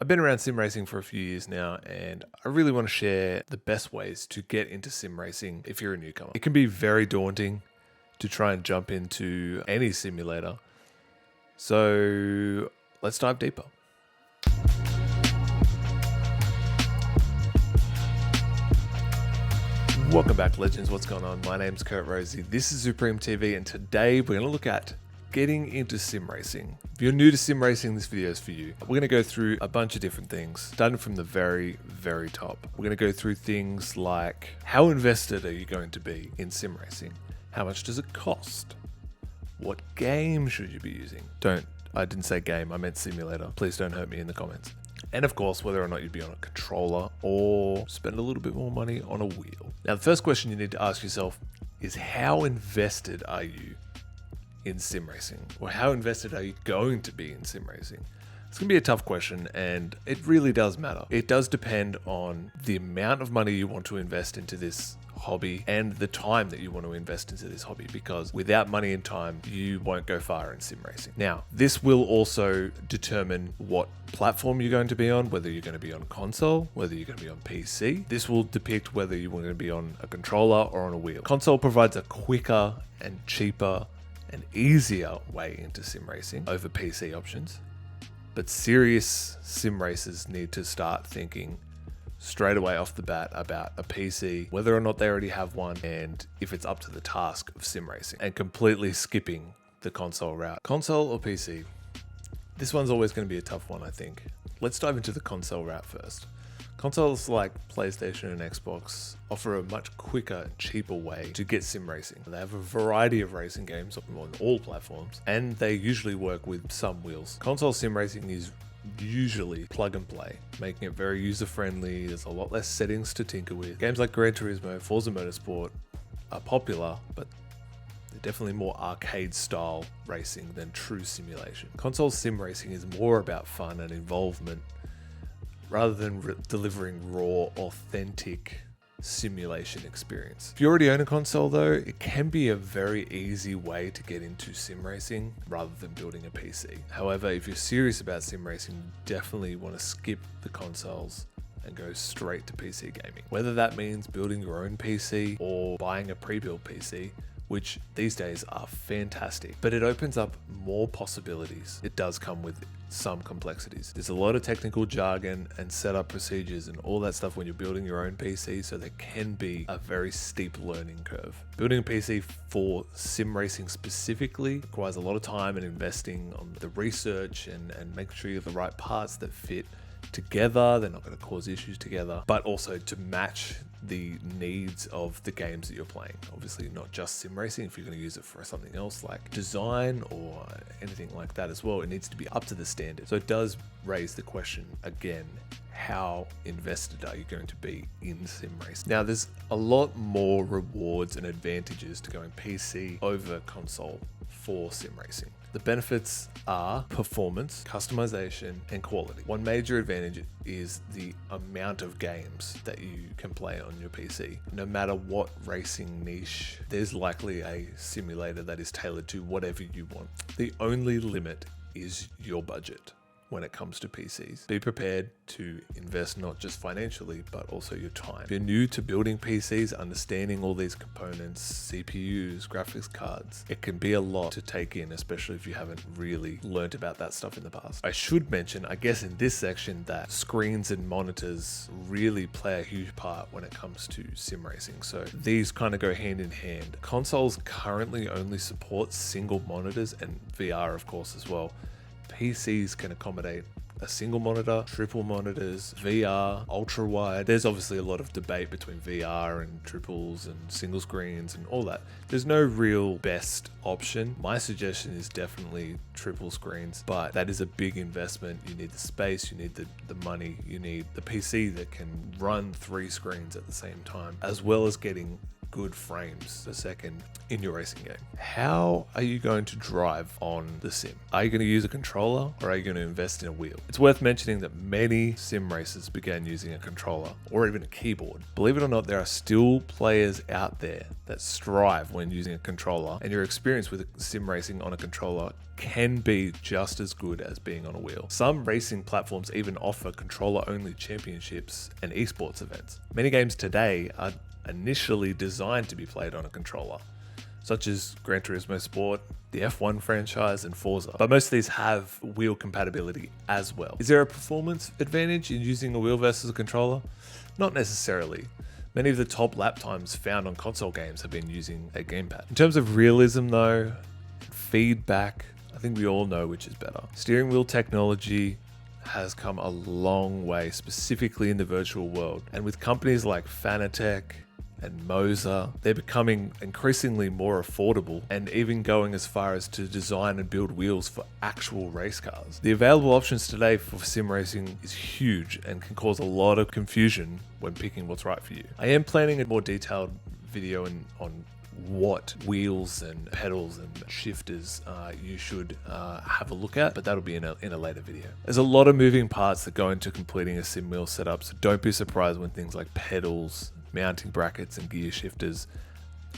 been around sim racing for a few years now, and I really want to share the best ways to get into sim racing if you're a newcomer. It can be very daunting to try and jump into any simulator. So let's dive deeper. Welcome back, Legends. What's going on? My name's Kurt Rosie. This is Supreme TV, and today we're going to look at getting into sim racing. If you're new to sim racing, this video is for you. We're going to go through a bunch of different things, starting from the very top. We're going to go through things like, how invested are you going to be in sim racing? How much does it cost? What game should you be using? I didn't say game, I meant simulator. Please don't hurt me in the comments. And of course, whether or not you'd be on a controller or spend a little bit more money on a wheel. Now, the first question you need to ask yourself is, how invested are you in sim racing? Or how invested are you going to be in sim racing? It's going to be a tough question, and it really does matter. It does depend on the amount of money you want to invest into this hobby and the time that you want to invest into this hobby, because without money and time, you won't go far in sim racing. Now, this will also determine what platform you're going to be on, whether you're going to be on console, whether you're going to be on PC. This will depict whether you want to be on a controller or on a wheel. Console provides a quicker and cheaper and easier way into sim racing over PC options, but serious sim racers need to start thinking straight away off the bat about a PC, whether or not they already have one, and if it's up to the task of sim racing, and completely skipping the console route. Console or PC? This one's always going to be a tough one, I think. Let's dive into the console route first. Consoles like PlayStation and Xbox offer a much quicker and cheaper way to get sim racing. They have a variety of racing games on all platforms, and they usually work with some wheels. Console sim racing is usually plug and play, making it very user friendly. There's a lot less settings to tinker with. Games like Gran Turismo, Forza Motorsport are popular, but they're definitely more arcade style racing than true simulation. Console sim racing is more about fun and involvement rather than delivering raw, authentic simulation experience. If you already own a console though, it can be a very easy way to get into sim racing rather than building a PC. However, if you're serious about sim racing, you definitely want to skip the consoles and go straight to PC gaming. Whether that means building your own PC or buying a pre-built PC, which these days are fantastic, but it opens up more possibilities. It does come with some complexities. There's a lot of technical jargon and setup procedures and all that stuff when you're building your own PC, so there can be a very steep learning curve. Building a PC for sim racing specifically requires a lot of time and investing on the research and making sure you have the right parts that fit together, they're not going to cause issues together, but also to match the needs of the games that you're playing. Obviously not just sim racing. If you're going to use it for something else like design or anything like that as well, it needs to be up to the standard. So it does raise the question again, how invested are you going to be in sim racing? Now, there's a lot more rewards and advantages to going PC over console for sim racing. The benefits are performance, customization, and quality. One major advantage is the amount of games that you can play on your PC. No matter what racing niche, there's likely a simulator that is tailored to whatever you want. The only limit is your budget when it comes to PCs. Be prepared to invest not just financially, but also your time. If you're new to building PCs, understanding all these components, CPUs, graphics cards, it can be a lot to take in, especially if you haven't really learned about that stuff in the past. I should mention, I guess in this section, that screens and monitors really play a huge part when it comes to sim racing. So these kind of go hand in hand. Consoles currently only support single monitors, and VR of course as well. PCs can accommodate a single monitor, triple monitors, VR, ultra wide. There's obviously a lot of debate between VR and triples and single screens and all that. There's no real best option. My suggestion is definitely triple screens, but that is a big investment. You need the space, you need the money, you need the PC that can run 3 screens at the same time, as well as getting good frames a second in your racing game. How are you going to drive on the sim? Are you going to use a controller or are you going to invest in a wheel? It's worth mentioning that many sim racers began using a controller or even a keyboard. Believe it or not, there are still players out there that strive when using a controller, and your experience with sim racing on a controller can be just as good as being on a wheel. Some racing platforms even offer controller-only championships and esports events. Many games today are initially designed to be played on a controller, such as Gran Turismo Sport, the F1 franchise, and Forza. But most of these have wheel compatibility as well. Is there a performance advantage in using a wheel versus a controller? Not necessarily. Many of the top lap times found on console games have been using a gamepad. In terms of realism though, feedback, I think we all know which is better. Steering wheel technology has come a long way, specifically in the virtual world. And with companies like Fanatec and Moser, they're becoming increasingly more affordable and even going as far as to design and build wheels for actual race cars. The available options today for sim racing is huge and can cause a lot of confusion when picking what's right for you. I am planning a more detailed video on what wheels and pedals and shifters you should have a look at, but that'll be in a later video. There's a lot of moving parts that go into completing a sim wheel setup, so don't be surprised when things like pedals, mounting brackets, and gear shifters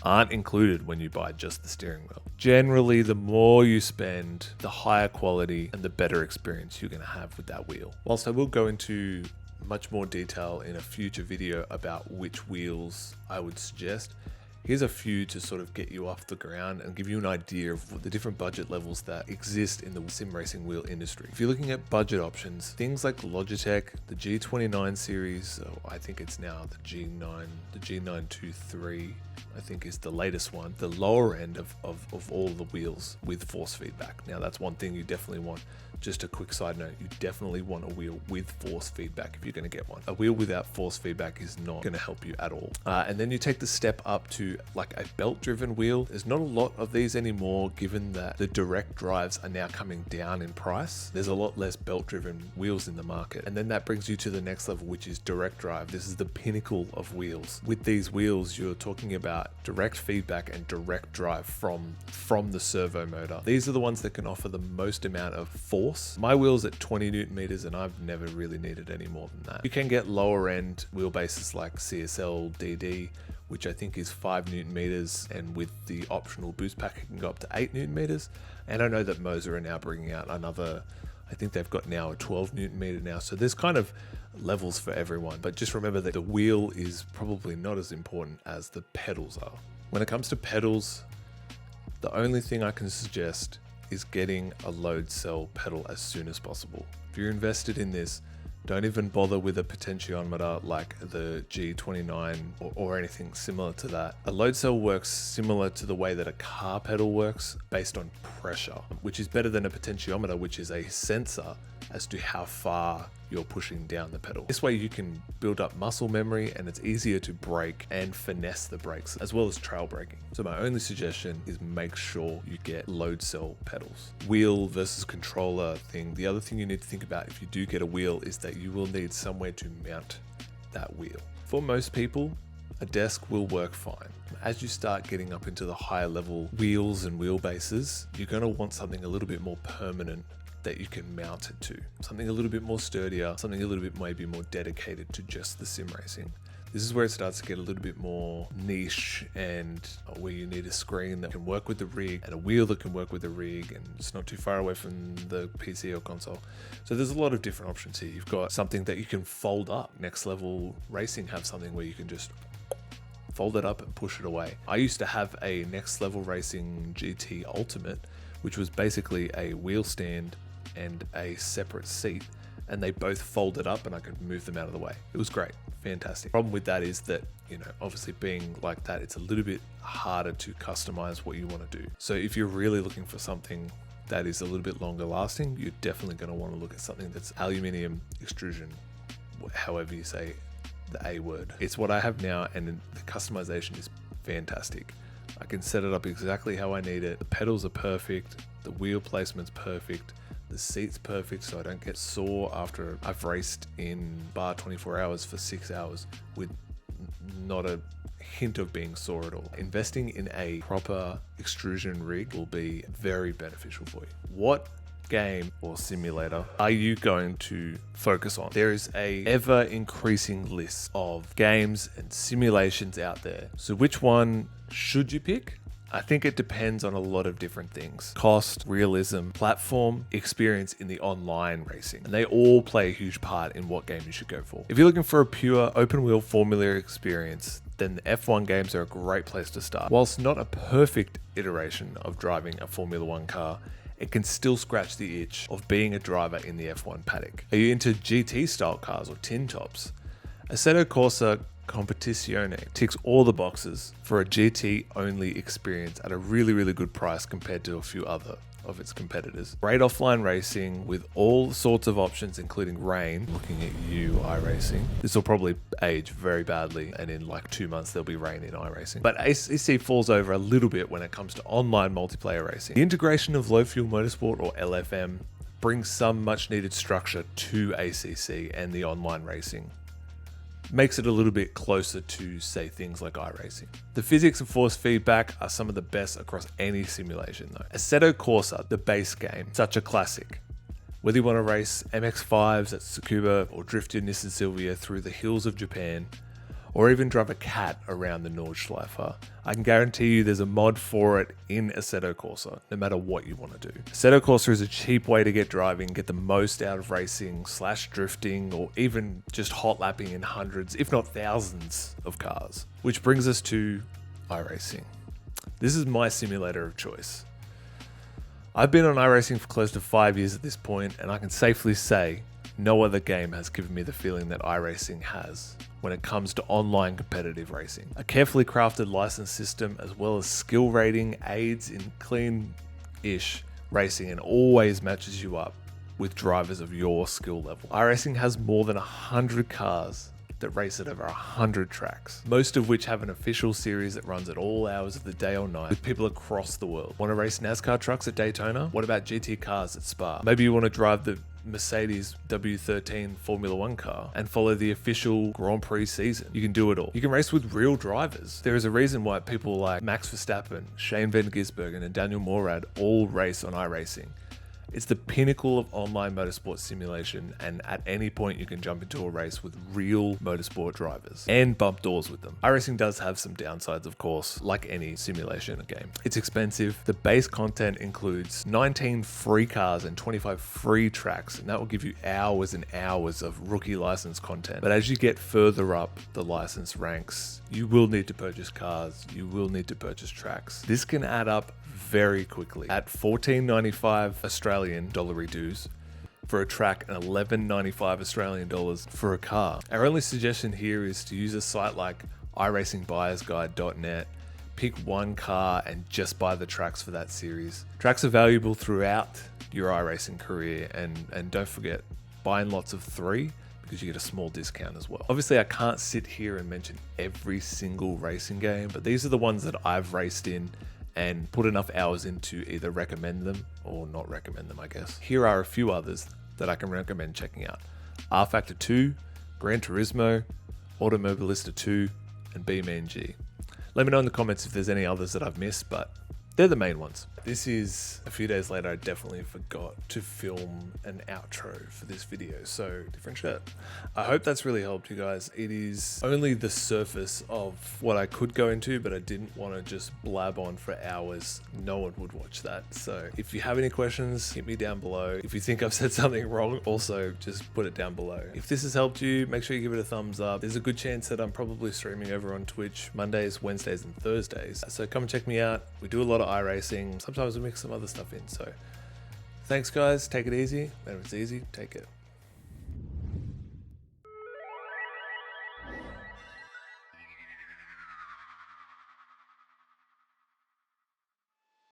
aren't included when you buy just the steering wheel. Generally, the more you spend, the higher quality and the better experience you're going to have with that wheel. Whilst I will go into much more detail in a future video about which wheels I would suggest, here's a few to sort of get you off the ground and give you an idea of the different budget levels that exist in the sim racing wheel industry. If you're looking at budget options, things like Logitech, the G29 series, so I think it's now the G923, I think is the latest one, the lower end of all the wheels with force feedback. Now that's one thing you definitely want. Just a quick side note, you definitely want a wheel with force feedback if you're going to get one. A wheel without force feedback is not going to help you at all. And then you take the step up to like a belt-driven wheel. There's not a lot of these anymore, given that the direct drives are now coming down in price. There's a lot less belt-driven wheels in the market. And then that brings you to the next level, which is direct drive. This is the pinnacle of wheels. With these wheels, you're talking about direct feedback and direct drive from the servo motor. These are the ones that can offer the most amount of force. My wheel's at 20 Newton meters and I've never really needed any more than that. You can get lower end wheelbases like CSL DD, which I think is 5 Newton meters, and with the optional boost pack it can go up to 8 Newton meters. And I know that Moser are now bringing out another, I think they've got now a 12 Newton meter now. So there's kind of levels for everyone, but just remember that the wheel is probably not as important as the pedals are. When it comes to pedals, the only thing I can suggest is getting a load cell pedal as soon as possible. If you're invested in this, don't even bother with a potentiometer like the G29 or anything similar to that. A load cell works similar to the way that a car pedal works, based on pressure, which is better than a potentiometer, which is a sensor as to how far you're pushing down the pedal. This way you can build up muscle memory and it's easier to brake and finesse the brakes as well as trail braking. So my only suggestion is make sure you get load cell pedals. Wheel versus controller thing. The other thing you need to think about if you do get a wheel is that you will need somewhere to mount that wheel. For most people, a desk will work fine. As you start getting up into the higher level wheels and wheelbases, you're going to want something a little bit more permanent that you can mount it to. Something a little bit more sturdier, something a little bit maybe more dedicated to just the sim racing. This is where it starts to get a little bit more niche, and where you need a screen that can work with the rig and a wheel that can work with the rig, and it's not too far away from the PC or console. So there's a lot of different options here. You've got something that you can fold up. Next Level Racing have something where you can just fold it up and push it away. I used to have a Next Level Racing GT Ultimate, which was basically a wheel stand and a separate seat, and they both folded up and I could move them out of the way. It was great, fantastic. Problem with that is that, you know, obviously being like that, it's a little bit harder to customize what you want to do. So if you're really looking for something that is a little bit longer lasting, you're definitely going to want to look at something that's aluminium extrusion, however you say the A word. It's what I have now, and the customization is fantastic. I can set it up exactly how I need it. The pedals are perfect, the wheel placement's perfect, the seat's perfect so I don't get sore after I've raced in bar 24 hours for 6 hours with not a hint of being sore at all. Investing in a proper extrusion rig will be very beneficial for you. What game or simulator are you going to focus on? There is a ever increasing list of games and simulations out there. So which one should you pick? I think it depends on a lot of different things. Cost, realism, platform, experience in the online racing. And they all play a huge part in what game you should go for. If you're looking for a pure open wheel Formula experience, then the F1 games are a great place to start. Whilst not a perfect iteration of driving a Formula 1 car, it can still scratch the itch of being a driver in the F1 paddock. Are you into GT style cars or tin tops? Assetto Corsa Competizione ticks all the boxes for a GT only experience at a really good price compared to a few other of its competitors. Great offline racing with all sorts of options, including rain. Looking at you, iRacing. This will probably age very badly, and in like 2 months there'll be rain in iRacing. But ACC falls over a little bit when it comes to online multiplayer racing. The integration of low fuel motorsport, or LFM, brings some much needed structure to ACC and the online racing. Makes it a little bit closer to, say, things like iRacing. The physics and force feedback are some of the best across any simulation though. Assetto Corsa, the base game, such a classic. Whether you want to race MX-5s at Tsukuba or drift your Nissan Silvia through the hills of Japan, or even drive a cat around the Nordschleife, I can guarantee you there's a mod for it in Assetto Corsa, no matter what you want to do. Assetto Corsa is a cheap way to get driving, get the most out of racing / drifting, or even just hot lapping in hundreds, if not thousands of cars. Which brings us to iRacing. This is my simulator of choice. I've been on iRacing for close to 5 years at this point, and I can safely say no other game has given me the feeling that iRacing has when it comes to online competitive racing. A carefully crafted license system as well as skill rating aids in clean-ish racing and always matches you up with drivers of your skill level. iRacing has more than 100 cars that race at over 100 tracks, most of which have an official series that runs at all hours of the day or night with people across the world. Want to race NASCAR trucks at Daytona? What about GT cars at Spa? Maybe you want to drive the Mercedes W13 Formula 1 car and follow the official Grand Prix season. You can do it all. You can race with real drivers. There is a reason why people like Max Verstappen, Shane Van Gisbergen and Daniel Morad all race on iRacing. It's the pinnacle of online motorsport simulation, and at any point you can jump into a race with real motorsport drivers and bump doors with them. iRacing does have some downsides, of course, like any simulation game. It's expensive. The base content includes 19 free cars and 25 free tracks, and that will give you hours and hours of rookie license content. But as you get further up the license ranks, you will need to purchase cars, you will need to purchase tracks. This can add up very quickly at $14.95 Australian dollar dues for a track and $11.95 Australian dollars for a car. Our only suggestion here is to use a site like iRacingBuyersGuide.net, pick one car and just buy the tracks for that series. Tracks are valuable throughout your iRacing career, and don't forget, buying lots of 3 because you get a small discount as well. Obviously I can't sit here and mention every single racing game, but these are the ones that I've raced in and put enough hours in to either recommend them or not recommend them, I guess. Here are a few others that I can recommend checking out. R-Factor 2, Gran Turismo, Automobilista 2, and BeamNG. Let me know in the comments if there's any others that I've missed, but they're the main ones. This is a few days later. I definitely forgot to film an outro for this video, so different shirt. I hope that's really helped you guys. It is only the surface of what I could go into, but I didn't want to just blab on for hours. No one would watch that. So if you have any questions, hit me down below. If you think I've said something wrong, also just put it down below. If this has helped you, make sure you give it a thumbs up. There's a good chance that I'm probably streaming over on Twitch Mondays, Wednesdays, and Thursdays. So come and check me out. We do a lot of iRacing. Sometimes we mix some other stuff in. So thanks guys, take it easy. And if it's easy, take it.